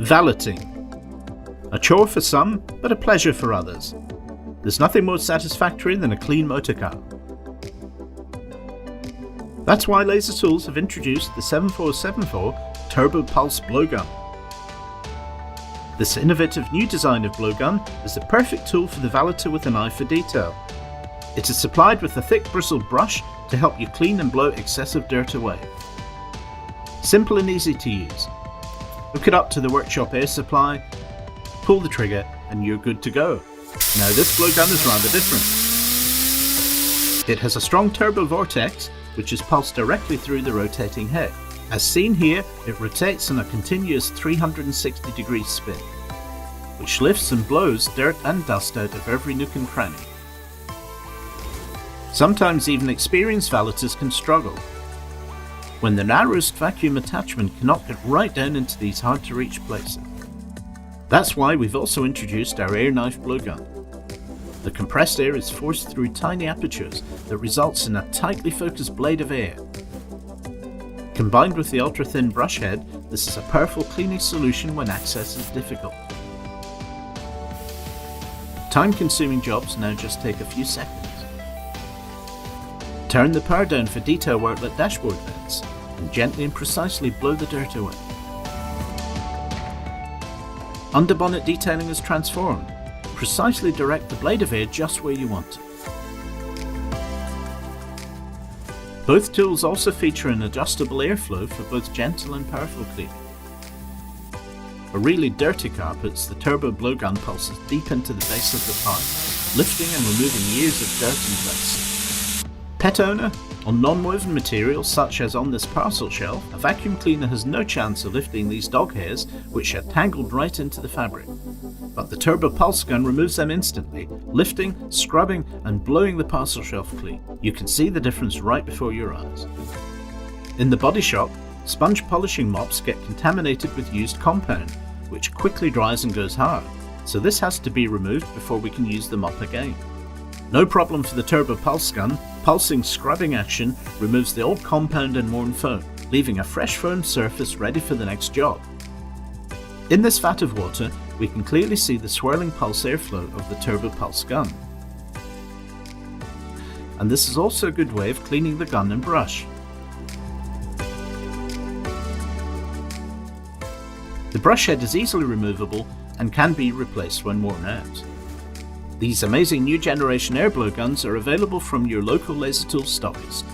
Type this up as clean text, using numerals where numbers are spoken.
Valeting. A chore for some, but a pleasure for others. There's nothing more satisfactory than a clean motor car. That's why Laser Tools have introduced the 7474 Turbo Pulse Blowgun. This innovative new design of blowgun is the perfect tool for the valeter with an eye for detail. It is supplied with a thick bristled brush to help you clean and blow excessive dirt away. Simple and easy to use. Hook it up to the workshop air supply, pull the trigger, and you're good to go. Now this blowgun is rather different. It has a strong turbo vortex which is pulsed directly through the rotating head. As seen here, it rotates in a continuous 360-degree spin, which lifts and blows dirt and dust out of every nook and cranny. Sometimes even experienced valeters can struggle when the narrowest vacuum attachment cannot get right down into these hard-to-reach places. That's why we've also introduced our air knife blowgun. The compressed air is forced through tiny apertures that results in a tightly focused blade of air. Combined with the ultra-thin brush head, this is a powerful cleaning solution when access is difficult. Time-consuming jobs now just take a few seconds. Turn the power down for detail work like dashboard vents, and gently and precisely blow the dirt away. Underbonnet detailing is transformed. Precisely direct the blade of air just where you want it. Both tools also feature an adjustable airflow for both gentle and powerful cleaning. For really dirty carpets, the turbo blowgun pulses deep into the base of the pipe, lifting and removing years of dirt in place. Pet owner? On non-woven materials such as on this parcel shelf, a vacuum cleaner has no chance of lifting these dog hairs which are tangled right into the fabric. But the Turbo Pulse gun removes them instantly, lifting, scrubbing and blowing the parcel shelf clean. You can see the difference right before your eyes. In the body shop, sponge polishing mops get contaminated with used compound, which quickly dries and goes hard, so this has to be removed before we can use the mop again. No problem for the Turbo Pulse gun. Pulsing scrubbing action removes the old compound and worn foam, leaving a fresh foam surface ready for the next job. In this vat of water, we can clearly see the swirling pulse airflow of the Turbo Pulse gun. And this is also a good way of cleaning the gun and brush. The brush head is easily removable and can be replaced when worn out. These amazing new generation air blowguns are available from your local Laser Tools stockist.